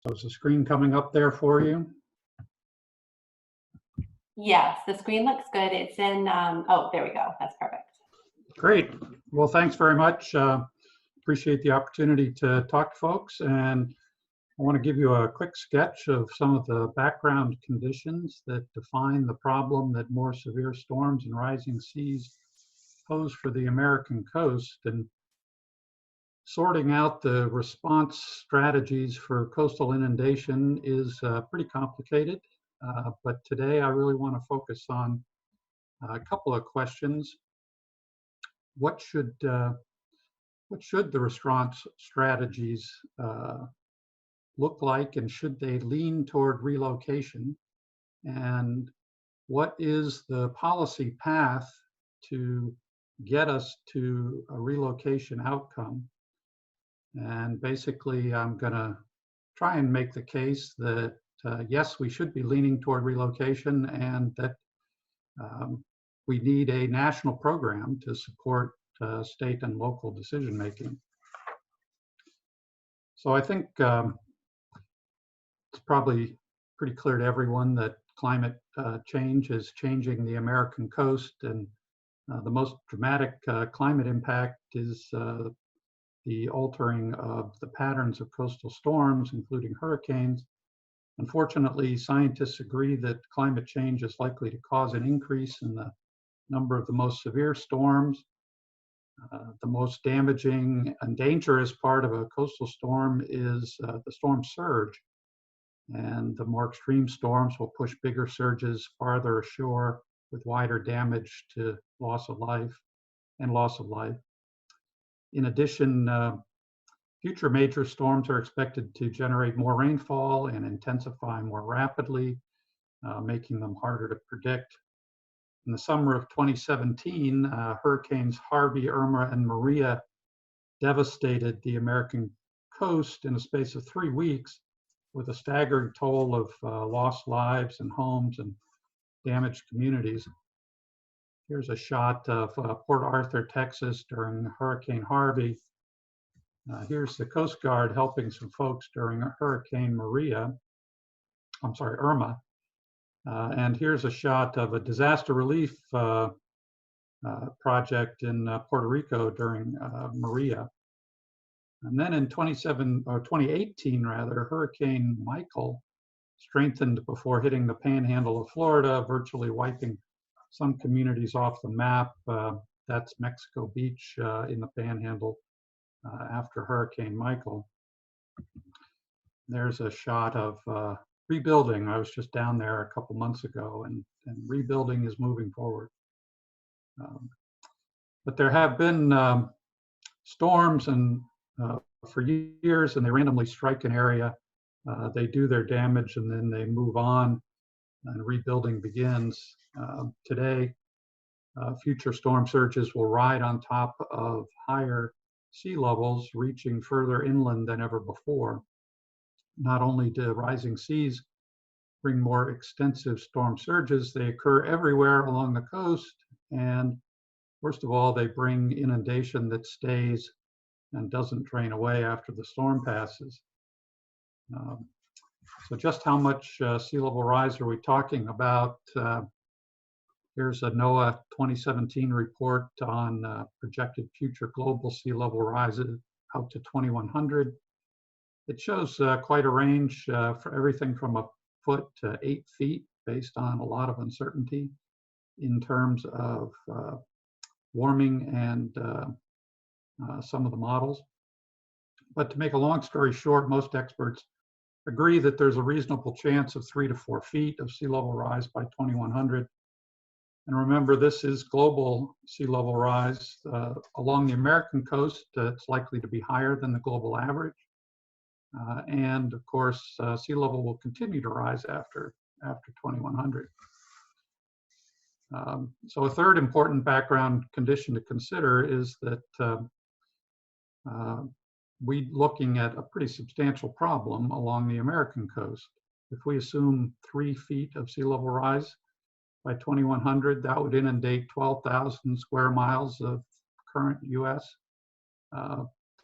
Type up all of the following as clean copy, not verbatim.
So is the screen coming up there for you? Yes, the screen looks good. It's in, oh, there we go. That's perfect. Great. Well, thanks very much. Appreciate the opportunity to talk to folks. And I want to give you a quick sketch of some of the background conditions that define the problem that more severe storms and rising seas pose for the American coast. And sorting out the response strategies for coastal inundation is pretty complicated. But today I really want to focus on a couple of questions. What should the response strategies look like, and should they lean toward relocation? And what is the policy path to get us to a relocation outcome? And basically, I'm going to try and make the case that yes, we should be leaning toward relocation, and that we need a national program to support state and local decision making. So I think it's probably pretty clear to everyone that climate change is changing the American coast, and the most dramatic climate impact is the altering of the patterns of coastal storms, including hurricanes. Unfortunately, scientists agree that climate change is likely to cause an increase in the number of the most severe storms. The most damaging and dangerous part of a coastal storm is the storm surge. And the more extreme storms will push bigger surges farther ashore with wider damage to loss of life. In addition, future major storms are expected to generate more rainfall and intensify more rapidly, making them harder to predict. In the summer of 2017, hurricanes Harvey, Irma, and Maria devastated the American coast in a space of 3 weeks, with a staggering toll of lost lives and homes and damaged communities. Here's a shot of Port Arthur, Texas during Hurricane Harvey. Here's the Coast Guard helping some folks during Hurricane Irma. And here's a shot of a disaster relief project in Puerto Rico during Maria. And then in 2018, Hurricane Michael strengthened before hitting the panhandle of Florida, virtually wiping some communities off the map. That's Mexico Beach in the panhandle after Hurricane Michael. There's a shot of rebuilding. I was just down there a couple months ago, and rebuilding is moving forward. But there have been storms and for years, and they randomly strike an area. They do their damage, and then they move on, and rebuilding begins. Today, future storm surges will ride on top of higher sea levels, reaching further inland than ever before. Not only do rising seas bring more extensive storm surges, they occur everywhere along the coast. And worst of all, they bring inundation that stays and doesn't drain away after the storm passes. So just how much sea level rise are we talking about? Here's a NOAA 2017 report on projected future global sea level rises out to 2100. It shows quite a range for everything from a foot to 8 feet, based on a lot of uncertainty in terms of warming and some of the models. But to make a long story short, most experts agree that there's a reasonable chance of 3 to 4 feet of sea level rise by 2100. And remember, this is global sea level rise. Along the American coast, it's likely to be higher than the global average. And of course, sea level will continue to rise after 2100. So a third important background condition to consider is that we're looking at a pretty substantial problem along the American coast. If we assume 3 feet of sea level rise by 2100, that would inundate 12,000 square miles of current US.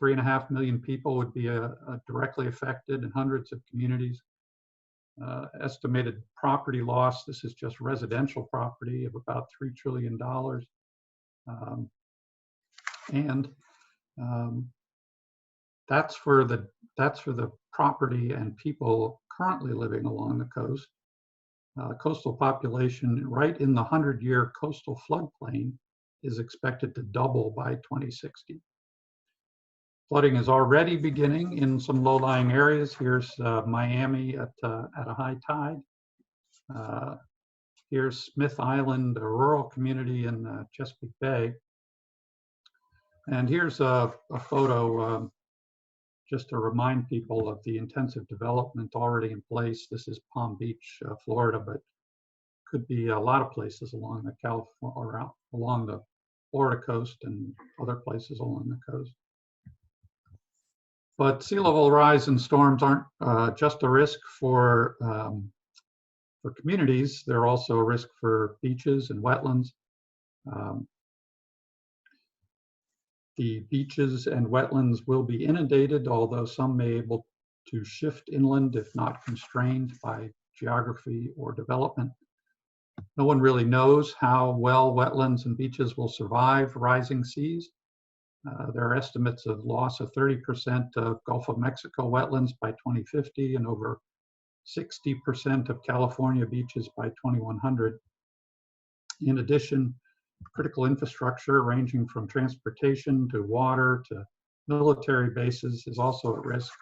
3.5 million people would be directly affected in hundreds of communities. Estimated property loss, this is just residential property, of about $3 trillion. And that's for the property and people currently living along the coast. Coastal population right in the 100-year coastal floodplain is expected to double by 2060. Flooding is already beginning in some low-lying areas. Here's Miami at a high tide. Here's Smith Island, a rural community in Chesapeake Bay. And here's a photo just to remind people of the intensive development already in place. This is Palm Beach, Florida, but could be a lot of places along the Florida coast and other places along the coast. But sea level rise and storms aren't just a risk for communities. They're also a risk for beaches and wetlands. The beaches and wetlands will be inundated, although some may be able to shift inland if not constrained by geography or development. No one really knows how well wetlands and beaches will survive rising seas. There are estimates of loss of 30% of Gulf of Mexico wetlands by 2050 and over 60% of California beaches by 2100. In addition, critical infrastructure ranging from transportation to water to military bases is also at risk.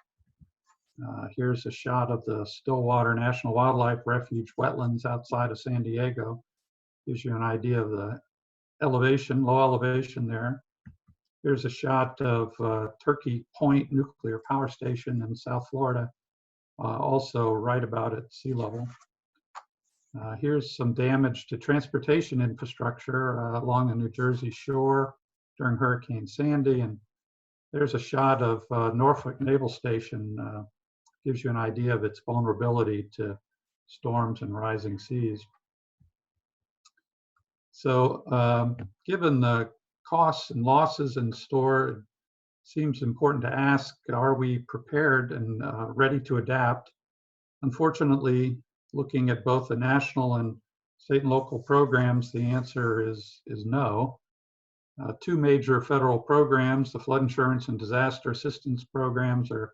Here's a shot of the Stillwater National Wildlife Refuge wetlands outside of San Diego. Gives you an idea of the elevation, low elevation there. Here's a shot of Turkey Point Nuclear Power Station in South Florida, also right about at sea level. Here's some damage to transportation infrastructure along the New Jersey shore during Hurricane Sandy. And there's a shot of Norfolk Naval Station. Gives you an idea of its vulnerability to storms and rising seas. So given the costs and losses in store, it seems important to ask, are we prepared and ready to adapt? Unfortunately, looking at both the national and state and local programs, the answer is no. Two major federal programs, the flood insurance and disaster assistance programs, are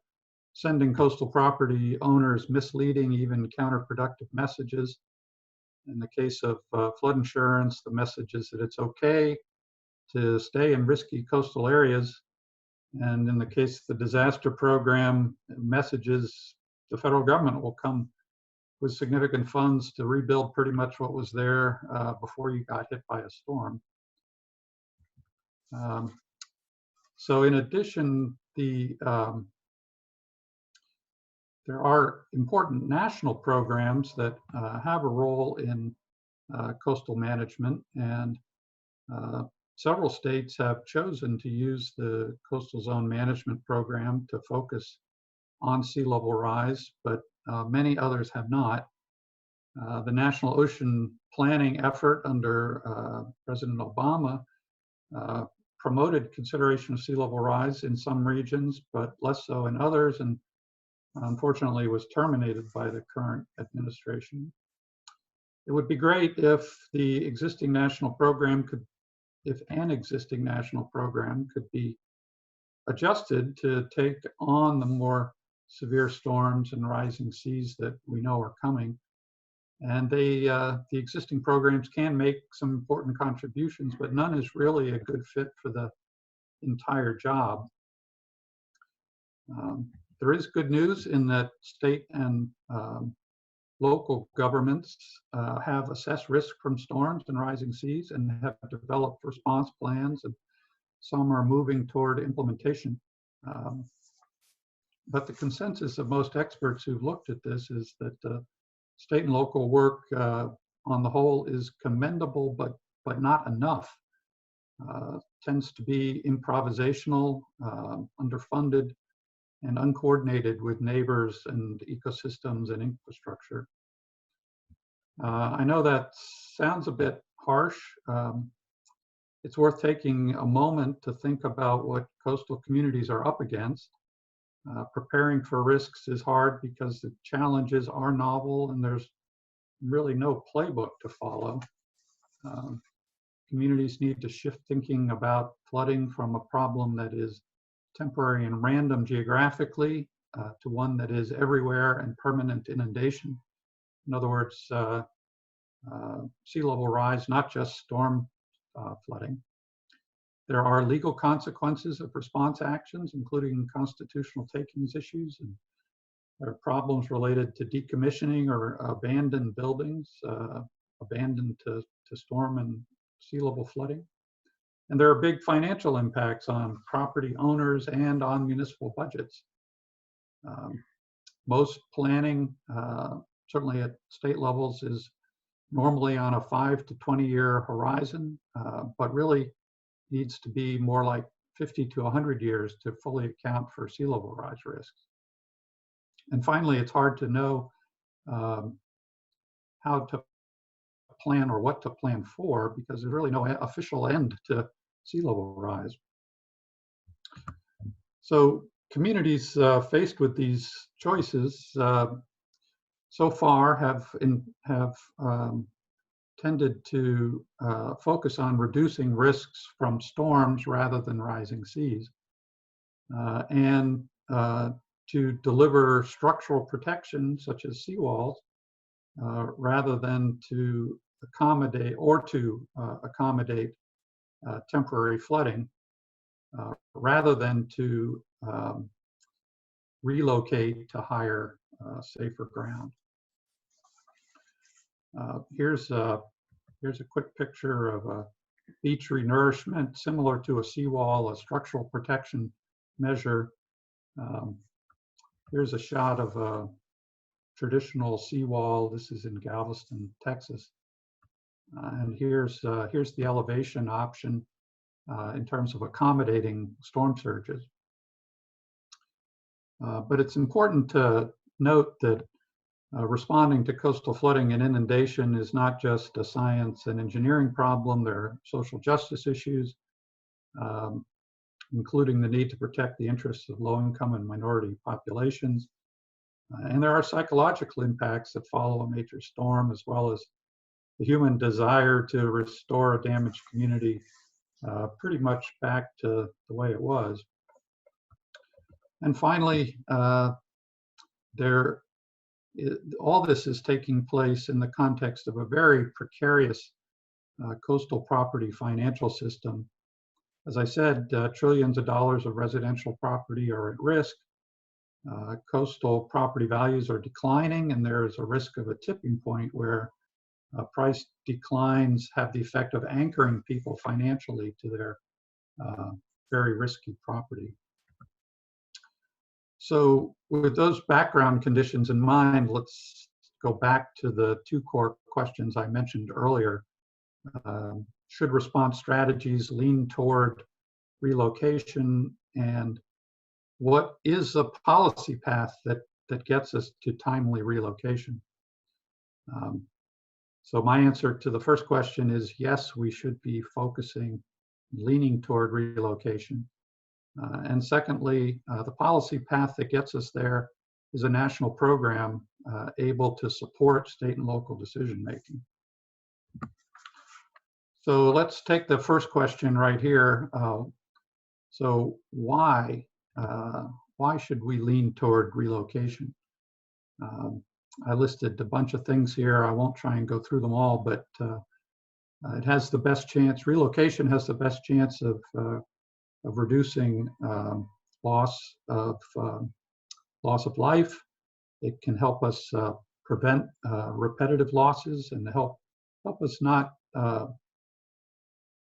sending coastal property owners misleading, even counterproductive messages. In the case of flood insurance, the message is that it's okay to stay in risky coastal areas. And in the case of the disaster program, messages the federal government will come with significant funds to rebuild pretty much what was there before you got hit by a storm. So in addition, there are important national programs that have a role in coastal management, and several states have chosen to use the Coastal Zone Management Program to focus on sea level rise, but many others have not. The National Ocean Planning effort under President Obama promoted consideration of sea level rise in some regions, but less so in others, and unfortunately was terminated by the current administration. It would be great if the existing national program if an existing national program could be adjusted to take on the more severe storms and rising seas that we know are coming. And the existing programs can make some important contributions, but none is really a good fit for the entire job. There is good news in that state and local governments have assessed risk from storms and rising seas and have developed response plans, and some are moving toward implementation. But the consensus of most experts who've looked at this is that state and local work on the whole is commendable, but not enough. Tends to be improvisational, underfunded, and uncoordinated with neighbors and ecosystems and infrastructure. I know that sounds a bit harsh, it's worth taking a moment to think about what coastal communities are up against. Preparing for risks is hard because the challenges are novel and there's really no playbook to follow. Um, Communities need to shift thinking about flooding from a problem that is temporary and random geographically to one that is everywhere and permanent inundation. In other words, sea level rise, not just storm flooding. There are legal consequences of response actions, including constitutional takings issues, and there are problems related to decommissioning or abandoned buildings, abandoned to storm and sea level flooding. And there are big financial impacts on property owners and on municipal budgets. Most planning, certainly at state levels, is normally on a 5 to 20-year horizon, but really needs to be more like 50 to 100 years to fully account for sea level rise risks. And finally, it's hard to know how to plan or what to plan for because there's really no official end to sea level rise. So communities faced with these choices so far have tended to focus on reducing risks from storms rather than rising seas, and to deliver structural protection such as seawalls rather than to accommodate temporary flooding, rather than to relocate to higher, safer ground. Here's a quick picture of a beach renourishment similar to a seawall, a structural protection measure. Here's a shot of a traditional seawall. This is in Galveston, Texas. And here's the elevation option in terms of accommodating storm surges. But it's important to note that responding to coastal flooding and inundation is not just a science and engineering problem. There are social justice issues, including the need to protect the interests of low-income and minority populations. And there are psychological impacts that follow a major storm, as well as the human desire to restore a damaged community pretty much back to the way it was. And finally, all this is taking place in the context of a very precarious coastal property financial system. As I said, trillions of dollars of residential property are at risk. Coastal property values are declining, and there is a risk of a tipping point where price declines have the effect of anchoring people financially to their very risky property. So with those background conditions in mind, let's go back to the two core questions I mentioned earlier. Should response strategies lean toward relocation, and what is the policy path that gets us to timely relocation? So my answer to the first question is yes, we should be leaning toward relocation. And secondly, the policy path that gets us there is a national program able to support state and local decision making. So let's take the first question right here. So why should we lean toward relocation? I listed a bunch of things here. I won't try and go through them all, but it has the best chance. Relocation has the best chance of reducing loss of life. It can help us prevent repetitive losses and help us not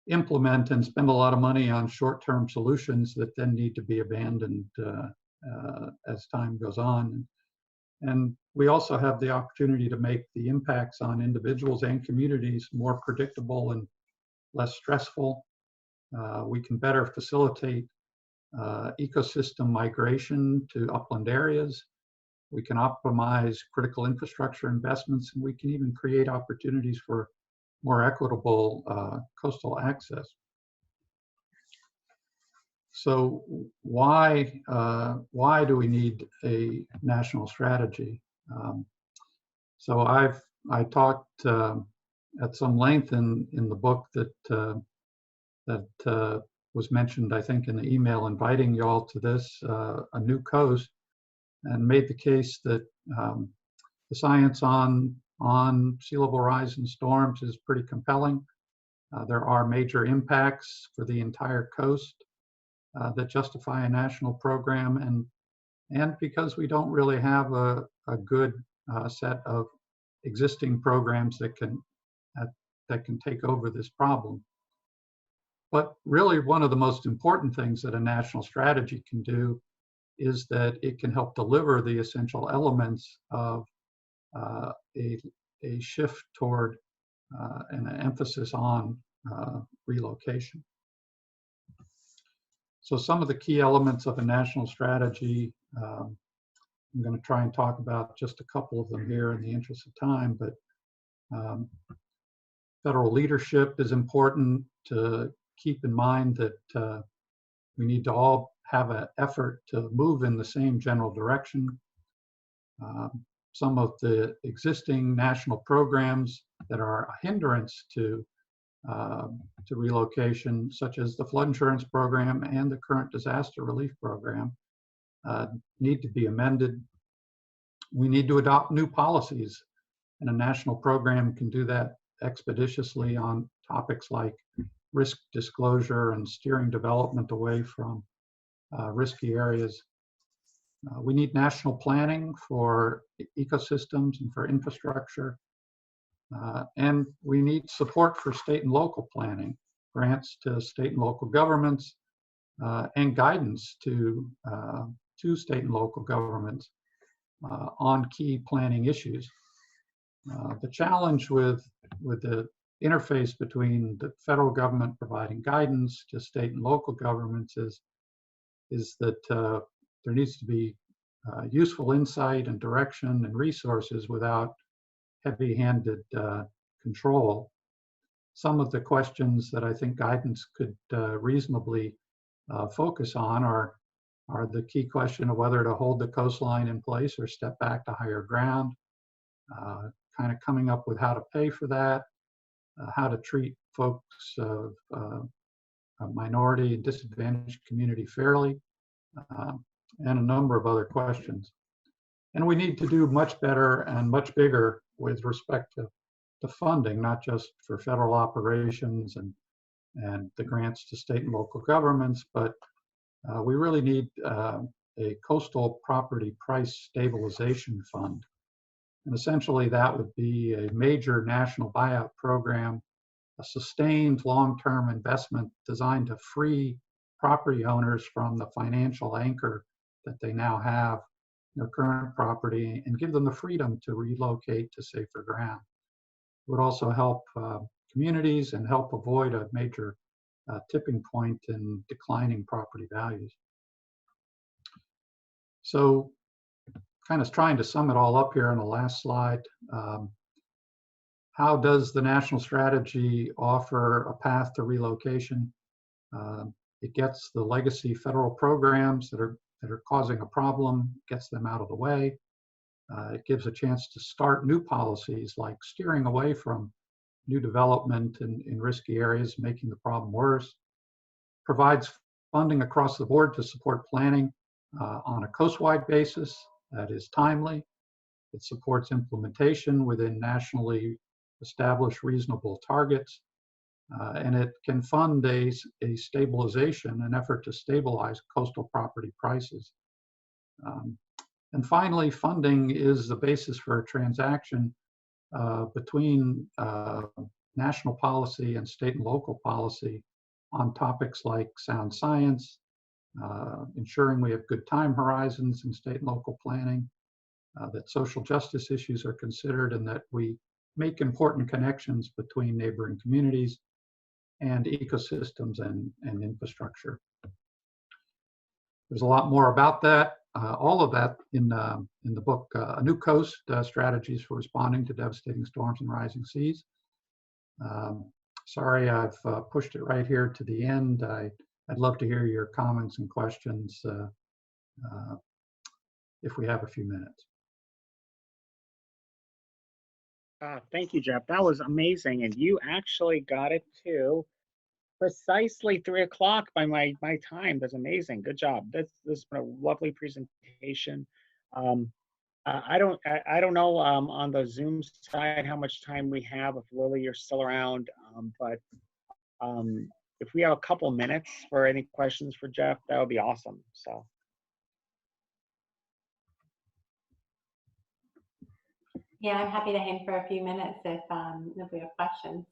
implement and spend a lot of money on short-term solutions that then need to be abandoned as time goes on. And we also have the opportunity to make the impacts on individuals and communities more predictable and less stressful. We can better facilitate ecosystem migration to upland areas. We can optimize critical infrastructure investments, and we can even create opportunities for more equitable coastal access. So why do we need a national strategy? So I talked at some length in the book that was mentioned, I think, in the email inviting you all to this, A New Coast, and made the case that the science on sea level rise and storms is pretty compelling. There are major impacts for the entire coast that justify a national program, and because we don't really have a good set of existing programs that can take over this problem. But really, one of the most important things that a national strategy can do is that it can help deliver the essential elements of a shift toward and an emphasis on relocation. So some of the key elements of a national strategy, I'm going to try and talk about just a couple of them here in the interest of time, but federal leadership is important to keep in mind that we need to all have an effort to move in the same general direction. Some of the existing national programs that are a hindrance to relocation, such as the flood insurance program and the current disaster relief program, need to be amended. We need to adopt new policies, and a national program can do that expeditiously on topics like risk disclosure and steering development away from risky areas. We need national planning for ecosystems and for infrastructure. And we need support for state and local planning, grants to state and local governments, and guidance to state and local governments on key planning issues. The challenge with the interface between the federal government providing guidance to state and local governments is that there needs to be useful insight and direction and resources without heavy-handed control. Some of the questions that I think guidance could reasonably focus on are the key question of whether to hold the coastline in place or step back to higher ground, kind of coming up with how to pay for that, how to treat folks of a minority and disadvantaged community fairly, and a number of other questions. And we need to do much better and much bigger with respect to funding, not just for federal operations and the grants to state and local governments, but we really need a coastal property price stabilization fund. And essentially that would be a major national buyout program, a sustained long-term investment designed to free property owners from the financial anchor that they now have in their current property and give them the freedom to relocate to safer ground. It would also help communities and help avoid a major tipping point in declining property values. So kind of trying to sum it all up here on the last slide, how does the national strategy offer a path to relocation? It gets the legacy federal programs that are causing a problem, gets them out of the way. It gives a chance to start new policies like steering away from new development in risky areas, making the problem worse. Provides funding across the board to support planning on a coast-wide basis that is timely. It supports implementation within nationally established reasonable targets. And it can fund a stabilization, an effort to stabilize coastal property prices. And finally, funding is the basis for a transaction between national policy and state and local policy on topics like sound science, ensuring we have good time horizons in state and local planning, that social justice issues are considered, and that we make important connections between neighboring communities and ecosystems and infrastructure. There's a lot more about that, all of that in the book, A New Coast, Strategies for Responding to Devastating Storms and Rising Seas. Sorry, I've pushed it right here to the end. I I'd love to hear your comments and questions if we have a few minutes. Thank you, Jeff. That was amazing. And you actually got it to precisely 3 o'clock by my time. That's amazing. Good job. This has been a lovely presentation. I don't know on the Zoom side how much time we have, if Lily, you're still around, but if we have a couple minutes for any questions for Jeff, that would be awesome. So. Yeah, I'm happy to hang for a few minutes if we have questions.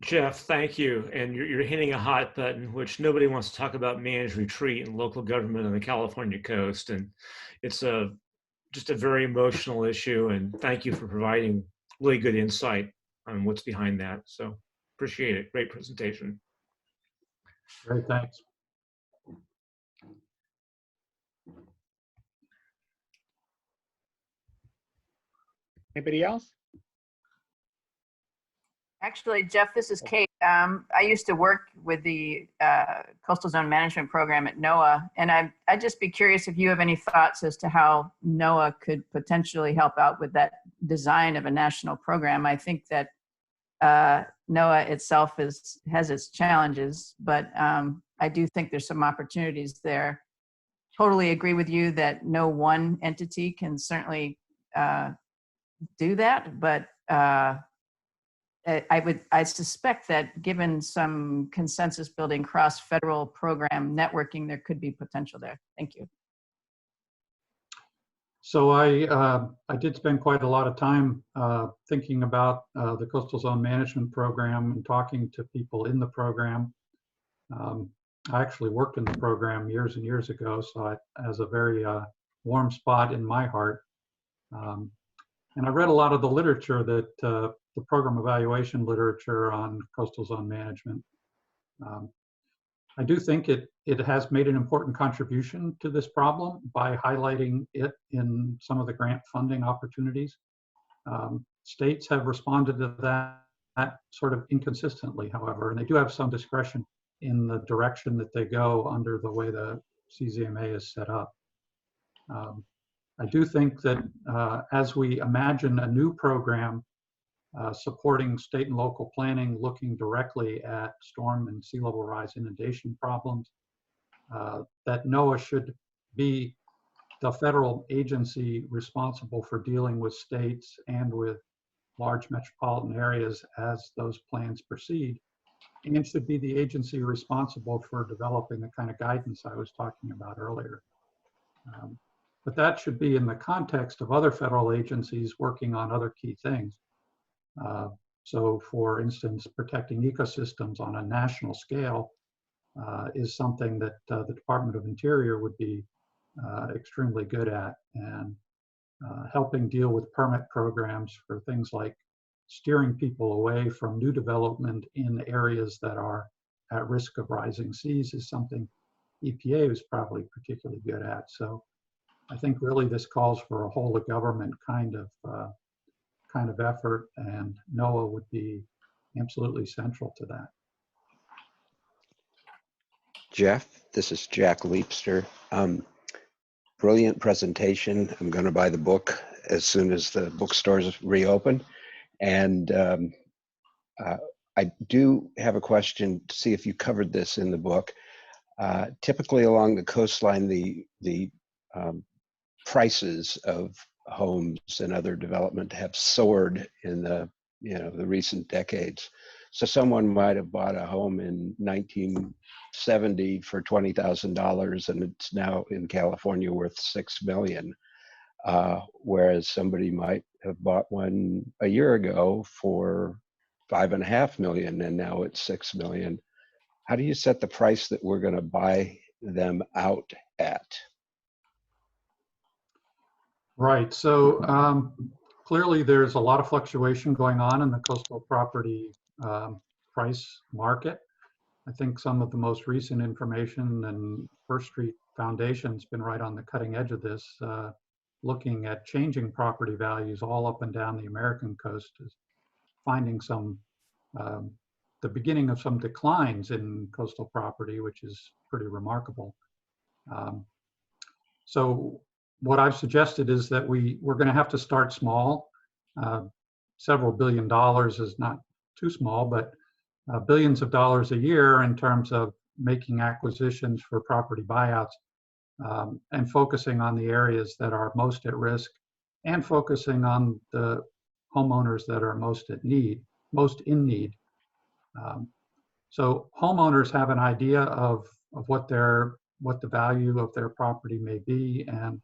Jeff, thank you. And you're hitting a hot button, which nobody wants to talk about managed retreat and local government on the California coast. And it's just a very emotional issue. And thank you for providing really good insight on what's behind that. So appreciate it. Great presentation. Great, thanks. Anybody else? Actually, Jeff, this is Kate. I used to work with the Coastal Zone Management Program at NOAA, and I'd just be curious if you have any thoughts as to how NOAA could potentially help out with that design of a national program. I think that NOAA itself has its challenges, but I do think there's some opportunities there. Totally agree with you that no one entity can certainly do that, but I suspect that given some consensus building cross-federal program networking, there could be potential there. Thank you. So I did spend quite a lot of time thinking about the Coastal Zone Management Program and talking to people in the program. I actually worked in the program years and years ago, so it has a very warm spot in my heart. And I read a lot of the literature that the program evaluation literature on coastal zone management. I do think it has made an important contribution to this problem by highlighting it in some of the grant funding opportunities. States have responded to that sort of inconsistently, however, and they do have some discretion in the direction that they go under the way the CZMA is set up. I do think that as we imagine a new program supporting state and local planning, looking directly at storm and sea level rise inundation problems, that NOAA should be the federal agency responsible for dealing with states and with large metropolitan areas as those plans proceed, and should be the agency responsible for developing the kind of guidance I was talking about earlier. But that should be in the context of other federal agencies working on other key things. So for instance, protecting ecosystems on a national scale is something that the Department of Interior would be extremely good at, and helping deal with permit programs for things like steering people away from new development in areas that are at risk of rising seas is something EPA is probably particularly good at. So I think really this calls for a whole of government kind of effort, and NOAA would be absolutely central to that. Jeff, this is Jack Leapster. Brilliant presentation. I'm going to buy the book as soon as the bookstores reopen. And I do have a question to see if you covered this in the book. Typically along the coastline, the prices of homes and other development have soared in the recent decades. So someone might have bought a home in 1970 for $20,000 and it's now in California worth $6 million, whereas somebody might have bought one a year ago for $5.5 million and now it's $6 million. How do you set the price that we're going to buy them out at? Right, so clearly there's a lot of fluctuation going on in the coastal property price market. I think some of the most recent information, and First Street Foundation's been right on the cutting edge of this, looking at changing property values all up and down the American coast, is finding some, the beginning of some declines in coastal property, which is pretty remarkable. So what I've suggested is that we're going to have to start small. Several $billion is not too small, but billions of dollars a year in terms of making acquisitions for property buyouts, and focusing on the areas that are most at risk, and focusing on the homeowners that are most in need. So homeowners have an idea of what the value of their property may be, and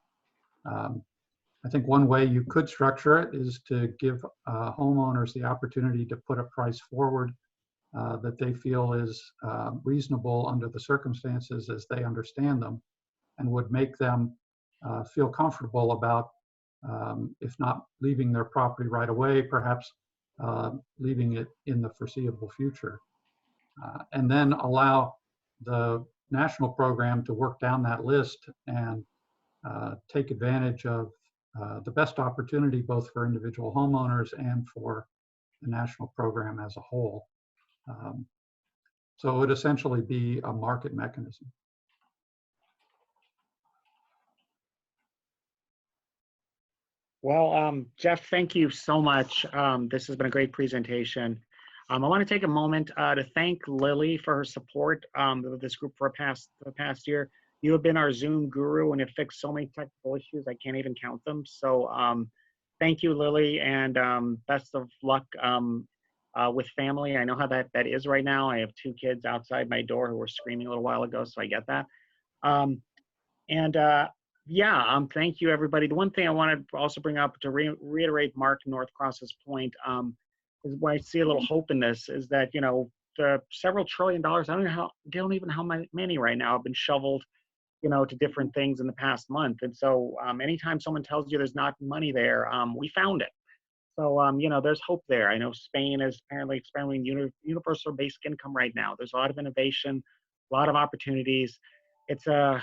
I think one way you could structure it is to give homeowners the opportunity to put a price forward that they feel is reasonable under the circumstances as they understand them, and would make them feel comfortable about, if not leaving their property right away, perhaps leaving it in the foreseeable future. And then allow the national program to work down that list and take advantage of the best opportunity both for individual homeowners and for the national program as a whole. So it would essentially be a market mechanism. Well, Jeff, thank you so much. This has been a great presentation. I want to take a moment to thank Lily for her support of this group for the past year. You have been our Zoom guru and have fixed so many technical issues, I can't even count them. So thank you, Lily, and best of luck with family. I know how that is right now. I have 2 kids outside my door who were screaming a little while ago, so I get that. Yeah, thank you, everybody. The one thing I want to also bring up to reiterate Mark Northcross's point is why I see a little hope in this is that, you know, the several $1 trillion, I don't even know how many right now have been shoveled, you know, to different things in the past month. And so anytime someone tells you there's not money there, we found it. So, you know, there's hope there. I know Spain is apparently experimenting universal basic income right now. There's a lot of innovation, a lot of opportunities. It's a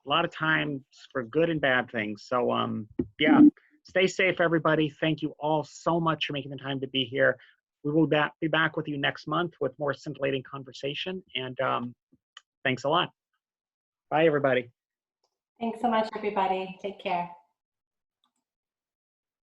lot of times for good and bad things. So yeah, stay safe, everybody. Thank you all so much for making the time to be here. We will be back with you next month with more scintillating conversation. And thanks a lot. Bye, everybody. Thanks so much, everybody. Take care.